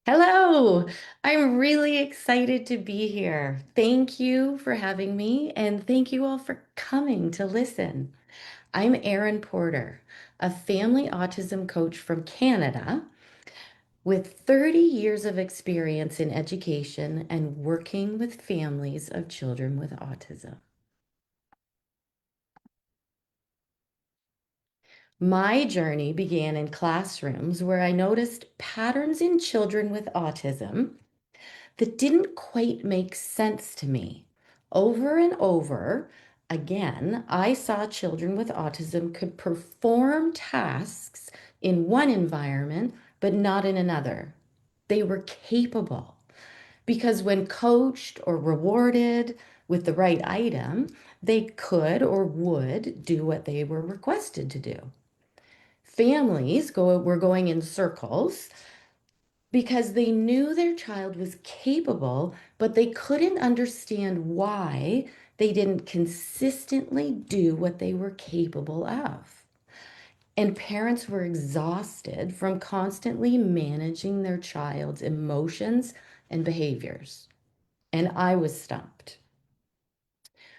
Hello, I'm really excited to be here. Thank you for having me, and thank you all for coming to listen. I'm Erin Porter, a family autism coach from Canada with 30 years of experience in education and working with families of children with autism. My journey began in classrooms where I noticed patterns in children with autism that didn't quite make sense to me. Over and over again, I saw children with autism could perform tasks in one environment, but not in another. They were capable because when coached or rewarded with the right item, they could or would do what they were requested to do. Were going in circles because they knew their child was capable, but they couldn't understand why they didn't consistently do what they were capable of. And parents were exhausted from constantly managing their child's emotions and behaviors. And I was stumped.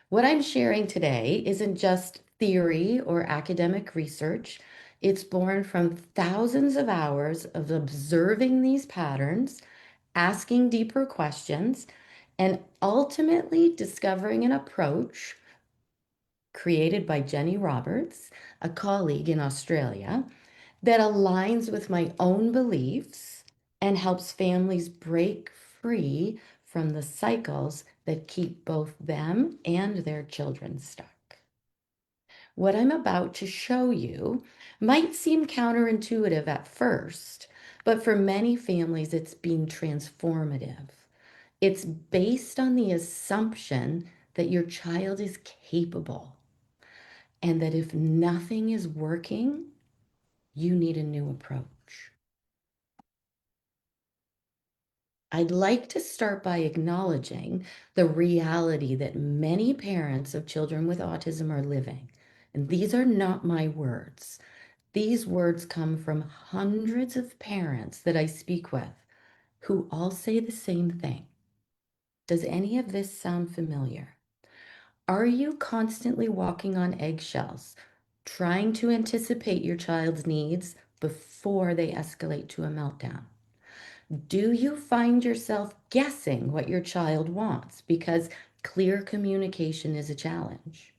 What I'm sharing today isn't just theory or academic research. It's born from thousands of hours of observing these patterns, asking deeper questions, and ultimately discovering an approach created by Jenny Roberts, a colleague in Australia, that aligns with my own beliefs and helps families break free from the cycles that keep both them and their children stuck. What I'm about to show you might seem counterintuitive at first, but for many families, it's been transformative. It's based on the assumption that your child is capable and that if nothing is working, you need a new approach. I'd like to start by acknowledging the reality that many parents of children with autism are living. And these are not my words. These words come from hundreds of parents that I speak with who all say the same thing. Does any of this sound familiar? Are you constantly walking on eggshells, trying to anticipate your child's needs before they escalate to a meltdown? Do you find yourself guessing what your child wants because clear communication is a challenge?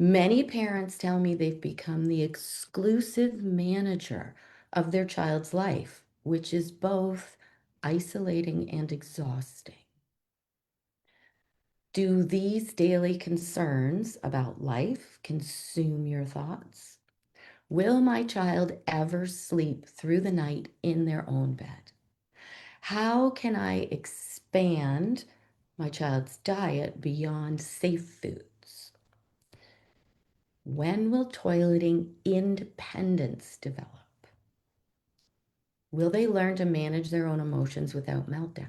Many parents tell me they've become the exclusive manager of their child's life, which is both isolating and exhausting. Do these daily concerns about life consume your thoughts? Will my child ever sleep through the night in their own bed? How can I expand my child's diet beyond safe foods? When will toileting independence develop? Will they learn to manage their own emotions without meltdowns?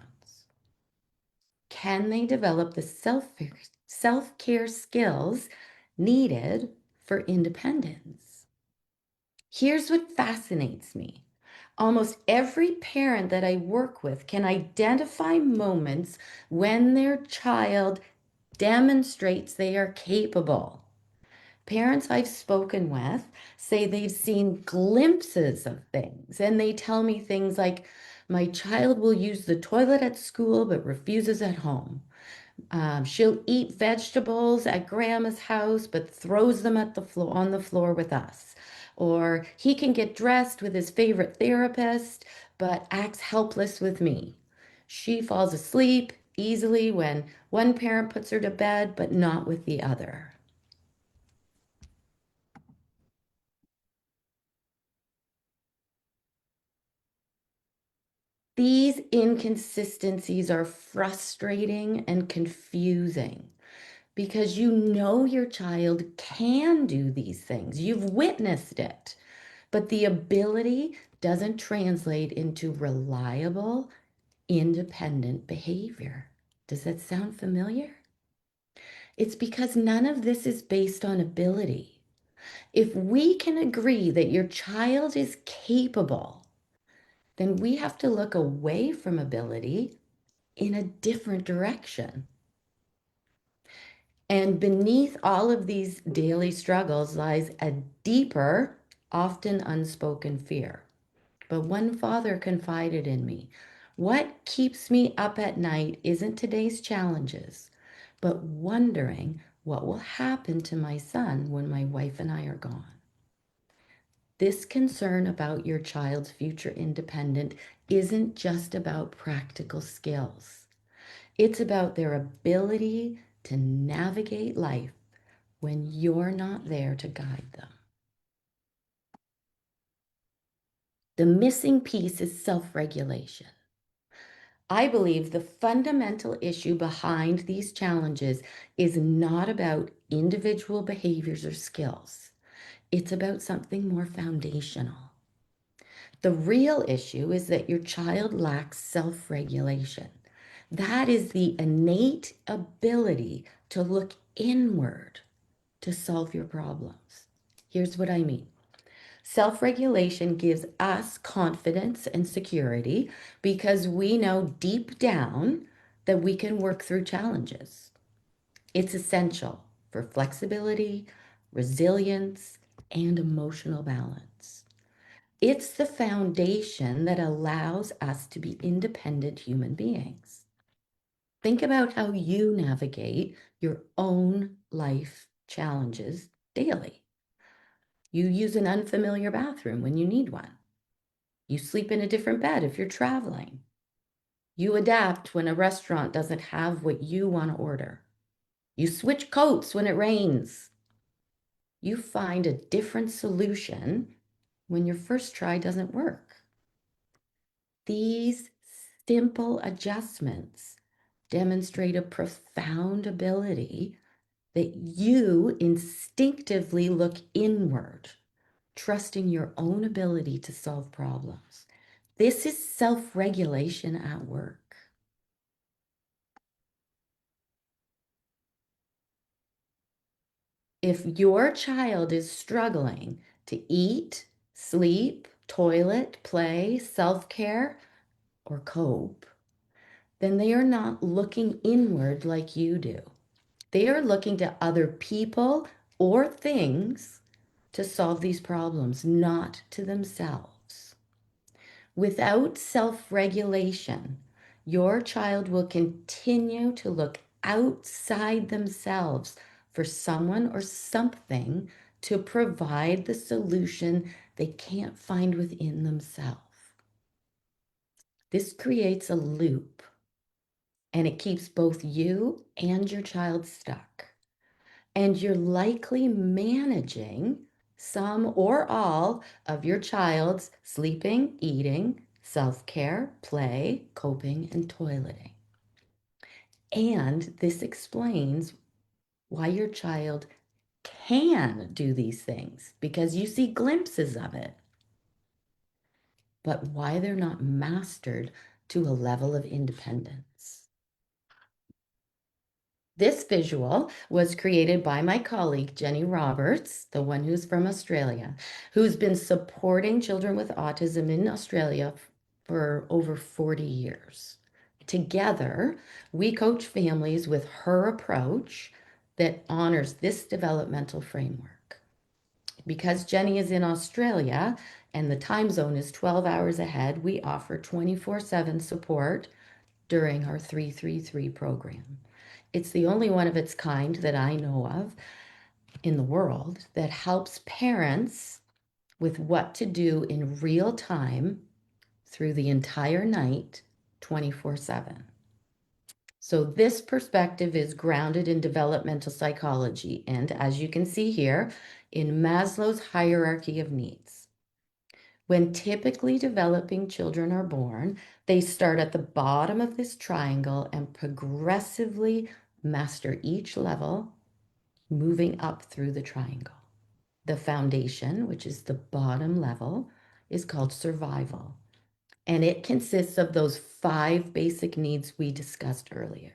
Can they develop the self-care skills needed for independence? Here's what fascinates me. Almost every parent that I work with can identify moments when their child demonstrates they are capable. Parents I've spoken with say they've seen glimpses of things, and they tell me things like, my child will use the toilet at school but refuses at home. She'll eat vegetables at grandma's house, but throws them at the floor on the floor with us. Or he can get dressed with his favorite therapist, but acts helpless with me. She falls asleep easily when one parent puts her to bed, but not with the other. These inconsistencies are frustrating and confusing because you know your child can do these things. You've witnessed it, but the ability doesn't translate into reliable, independent behavior. Does that sound familiar? It's because none of this is based on ability. If we can agree that your child is capable, then we have to look away from ability in a different direction. And beneath all of these daily struggles lies a deeper, often unspoken fear. But one father confided in me, "What keeps me up at night isn't today's challenges, but wondering what will happen to my son when my wife and I are gone." This concern about your child's future independence isn't just about practical skills. It's about their ability to navigate life when you're not there to guide them. The missing piece is self-regulation. I believe the fundamental issue behind these challenges is not about individual behaviors or skills. It's about something more foundational. The real issue is that your child lacks self-regulation. That is the innate ability to look inward to solve your problems. Here's what I mean. Self-regulation gives us confidence and security because we know deep down that we can work through challenges. It's essential for flexibility, resilience, and emotional balance. It's the foundation that allows us to be independent human beings. Think about how you navigate your own life challenges daily. You use an unfamiliar bathroom when you need one. You sleep in a different bed if you're traveling. You adapt when a restaurant doesn't have what you want to order. You switch coats when it rains. You find a different solution when your first try doesn't work. These simple adjustments demonstrate a profound ability that you instinctively look inward, trusting your own ability to solve problems. This is self-regulation at work. If your child is struggling to eat, sleep, toilet, play, self-care, or cope, then they are not looking inward like you do. They are looking to other people or things to solve these problems, not to themselves. Without self-regulation, your child will continue to look outside themselves for someone or something to provide the solution they can't find within themselves. This creates a loop, and it keeps both you and your child stuck. And you're likely managing some or all of your child's sleeping, eating, self-care, play, coping, and toileting. And this explains why your child can do these things, because you see glimpses of it, but why they're not mastered to a level of independence. This visual was created by my colleague, Jenny Roberts, the one who's from Australia, who's been supporting children with autism in Australia for over 40 years. Together, we coach families with her approach that honors this developmental framework. Because Jenny is in Australia and the time zone is 12 hours ahead, we offer 24/7 support during our 333 program. It's the only one of its kind that I know of in the world that helps parents with what to do in real time through the entire night, 24/7. So this perspective is grounded in developmental psychology and, as you can see here, in Maslow's hierarchy of needs. When typically developing children are born, they start at the bottom of this triangle and progressively master each level, moving up through the triangle. The foundation, which is the bottom level, is called survival, and it consists of those 5 basic needs we discussed earlier.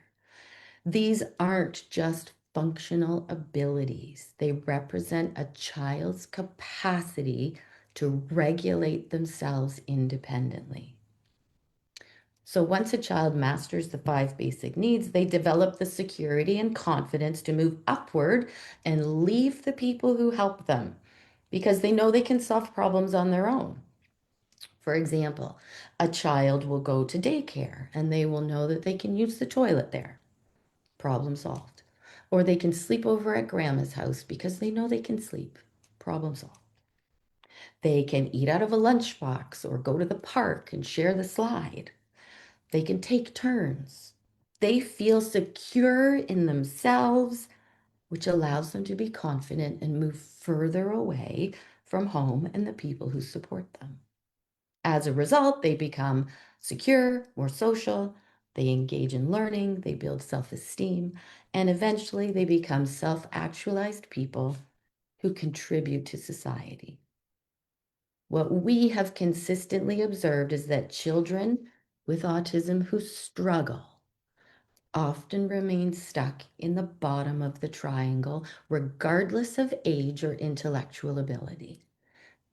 These aren't just functional abilities. They represent a child's capacity to regulate themselves independently. So once a child masters the five basic needs, they develop the security and confidence to move upward and leave the people who help them because they know they can solve problems on their own. For example, a child will go to daycare and they will know that they can use the toilet there. Problem solved. Or they can sleep over at grandma's house because they know they can sleep. Problem solved. They can eat out of a lunchbox or go to the park and share the slide. They can take turns. They feel secure in themselves, which allows them to be confident and move further away from home and the people who support them. As a result, they become secure, more social, they engage in learning, they build self-esteem, and eventually they become self-actualized people who contribute to society. What we have consistently observed is that children with autism who struggle often remain stuck in the bottom of the triangle, regardless of age or intellectual ability.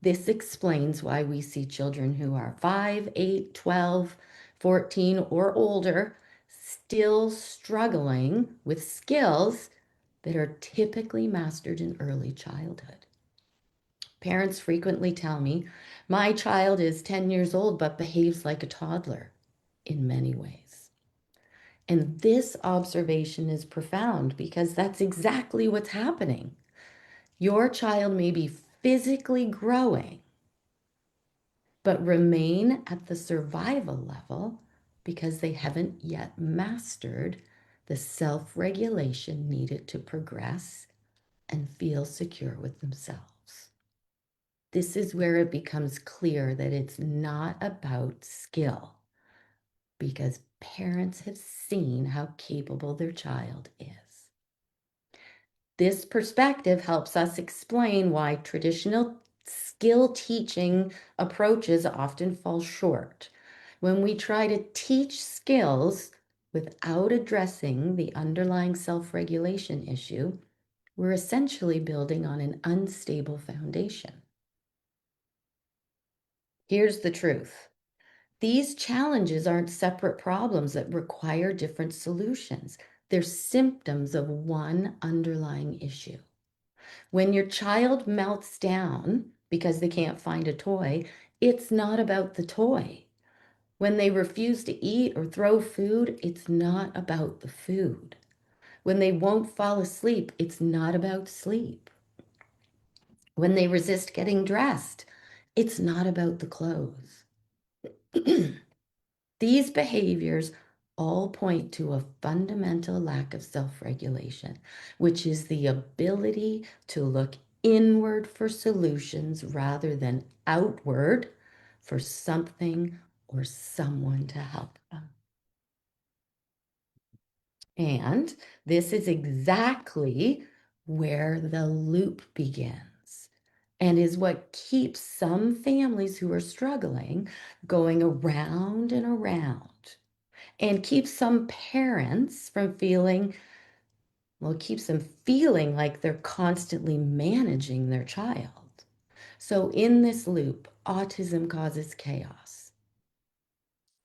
This explains why we see children who are 5, 8, 12, 14, or older still struggling with skills that are typically mastered in early childhood. Parents frequently tell me, my child is 10 years old but behaves like a toddler in many ways. And this observation is profound because that's exactly what's happening. Your child may be physically growing, but remain at the survival level because they haven't yet mastered the self-regulation needed to progress and feel secure with themselves. This is where it becomes clear that it's not about skill because parents have seen how capable their child is. This perspective helps us explain why traditional skill teaching approaches often fall short. When we try to teach skills without addressing the underlying self-regulation issue, we're essentially building on an unstable foundation. Here's the truth. These challenges aren't separate problems that require different solutions. They're symptoms of one underlying issue. When your child melts down because they can't find a toy, it's not about the toy. When they refuse to eat or throw food, it's not about the food. When they won't fall asleep, it's not about sleep. When they resist getting dressed, it's not about the clothes. These behaviors all point to a fundamental lack of self-regulation, which is the ability to look inward for solutions rather than outward for something or someone to help them. And this is exactly where the loop begins and is what keeps some families who are struggling going around and around and keeps some parents from feeling, well, it keeps them feeling like they're constantly managing their child. So in this loop, autism causes chaos.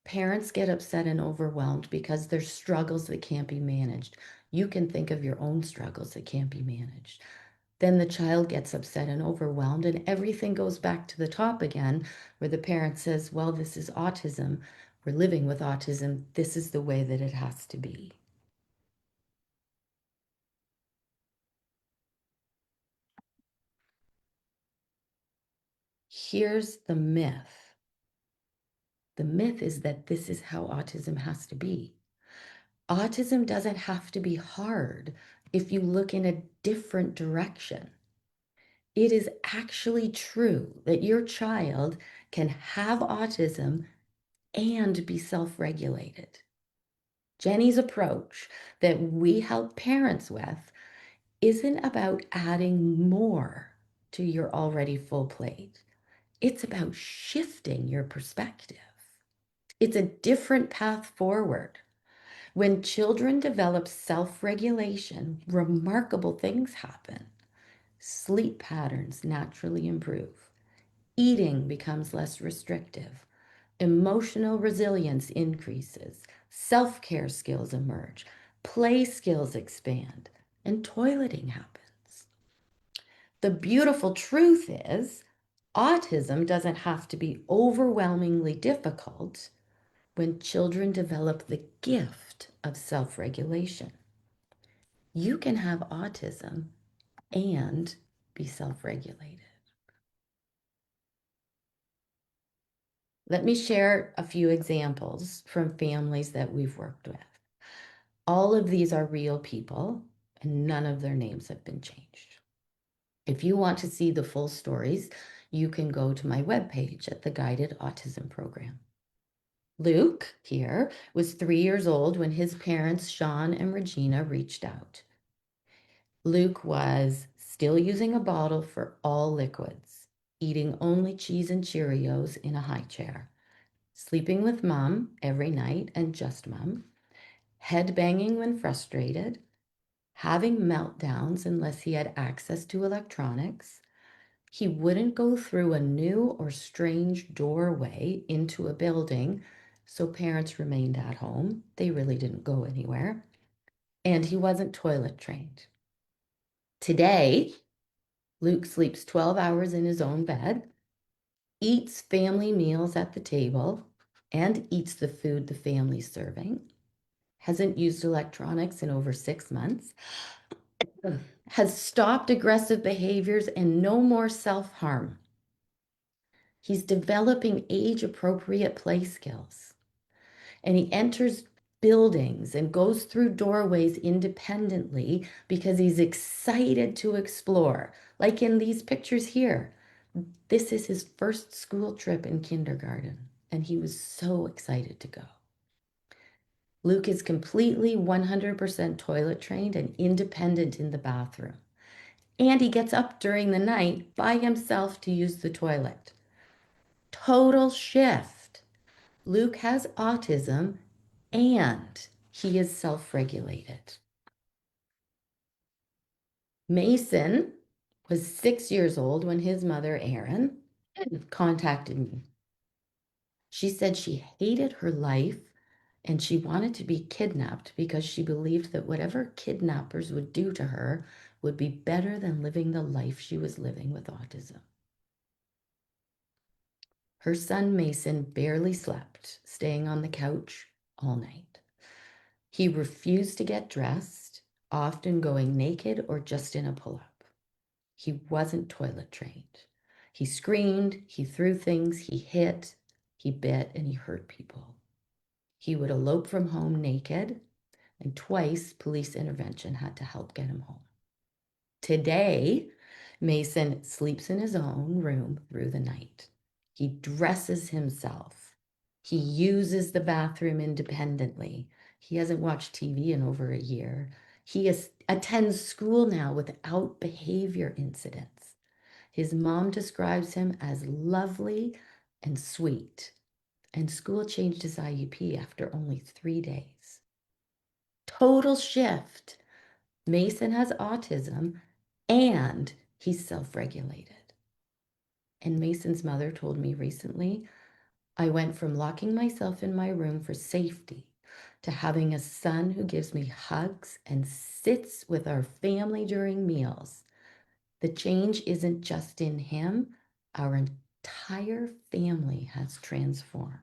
Parents get upset and overwhelmed because there's struggles that can't be managed. You can think of your own struggles that can't be managed. Then the child gets upset and overwhelmed, and everything goes back to the top again, where the parent says, well, this is autism. We're living with autism. This is the way that it has to be. Here's the myth. The myth is that this is how autism has to be. Autism doesn't have to be hard if you look in a different direction. It is actually true that your child can have autism and be self-regulated. Jenny's approach that we help parents with isn't about adding more to your already full plate. It's about shifting your perspective. It's a different path forward. When children develop self-regulation, remarkable things happen. Sleep patterns naturally improve. Eating becomes less restrictive. Emotional resilience increases, self-care skills emerge, play skills expand, and toileting happens. The beautiful truth is, autism doesn't have to be overwhelmingly difficult when children develop the gift of self-regulation. You can have autism and be self-regulated. Let me share a few examples from families that we've worked with. All of these are real people, and none of their names have been changed. If you want to see the full stories, you can go to my webpage at the Guided Autism Program. Luke here was 3 years old when his parents, Sean and Regina, reached out. Luke was still using a bottle for all liquids, eating only cheese and Cheerios in a high chair, sleeping with mom every night and just mom, head banging when frustrated, having meltdowns unless he had access to electronics. He wouldn't go through a new or strange doorway into a building, so parents remained at home. They really didn't go anywhere. And he wasn't toilet trained. Today, Luke sleeps 12 hours in his own bed, eats family meals at the table, and eats the food the family's serving, hasn't used electronics in over 6 months, has stopped aggressive behaviors and no more self-harm. He's developing age-appropriate play skills, and he enters buildings and goes through doorways independently because he's excited to explore, like in these pictures here. This is his first school trip in kindergarten, and he was so excited to go. Luke is completely 100% toilet trained and independent in the bathroom. And he gets up during the night by himself to use the toilet. Total shift. Luke has autism and he is self-regulated. Mason was 6 years old when his mother, Erin, contacted me. She said she hated her life and she wanted to be kidnapped because she believed that whatever kidnappers would do to her would be better than living the life she was living with autism. Her son Mason barely slept, staying on the couch all night. He refused to get dressed, often going naked or just in a pull-up. He wasn't toilet trained. He screamed, he threw things, he hit, he bit, and he hurt people. He would elope from home naked, and twice police intervention had to help get him home. Today, Mason sleeps in his own room through the night. He dresses himself. He uses the bathroom independently. He hasn't watched TV in over a year. He attends school now without behavior incidents. His mom describes him as lovely and sweet, and school changed his IEP after only 3 days. Total shift. Mason has autism and he's self-regulated. And Mason's mother told me recently, I went from locking myself in my room for safety to having a son who gives me hugs and sits with our family during meals. The change isn't just in him, our entire family has transformed.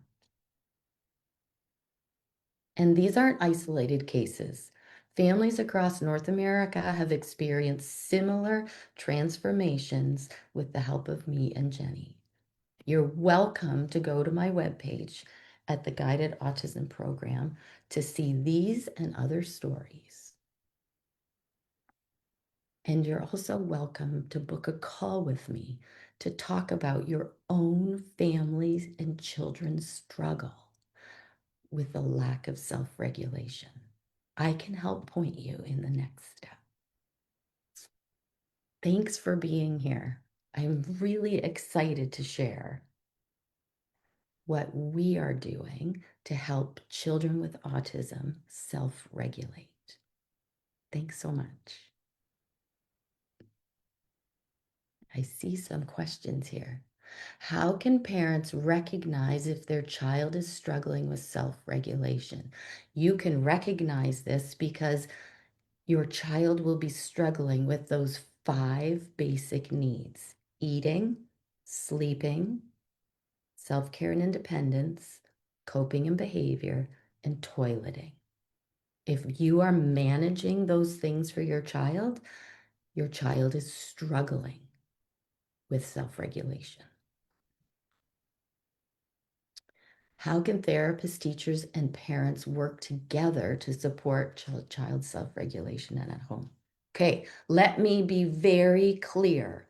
And these aren't isolated cases. Families across North America have experienced similar transformations with the help of me and Jenny. You're welcome to go to my webpage at the Guided Autism Program to see these and other stories. And you're also welcome to book a call with me to talk about your own families and children's struggle with the lack of self-regulation. I can help point you in the next step. Thanks for being here. I'm really excited to share what we are doing to help children with autism self-regulate. Thanks so much. I see some questions here. How can parents recognize if their child is struggling with self-regulation? You can recognize this because your child will be struggling with those five basic needs: eating, sleeping, self-care and independence, coping and behavior, and toileting. If you are managing those things for your child is struggling with self-regulation. How can therapists, teachers, and parents work together to support child self-regulation and at home? Okay, let me be very clear.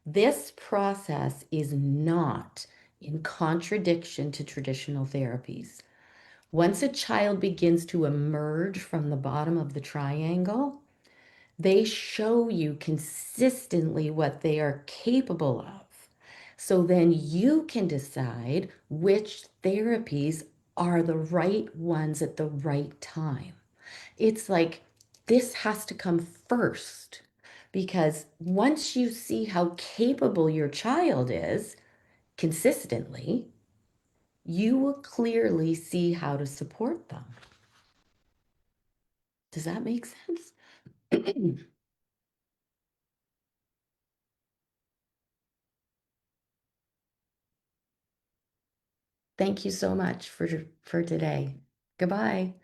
This process is not in contradiction to traditional therapies. Once a child begins to emerge from the bottom of the triangle, they show you consistently what they are capable of. So then you can decide which therapies are the right ones at the right time. It's like this has to come first because once you see how capable your child is consistently, you will clearly see how to support them. Does that make sense? Thank you so much for today. Goodbye.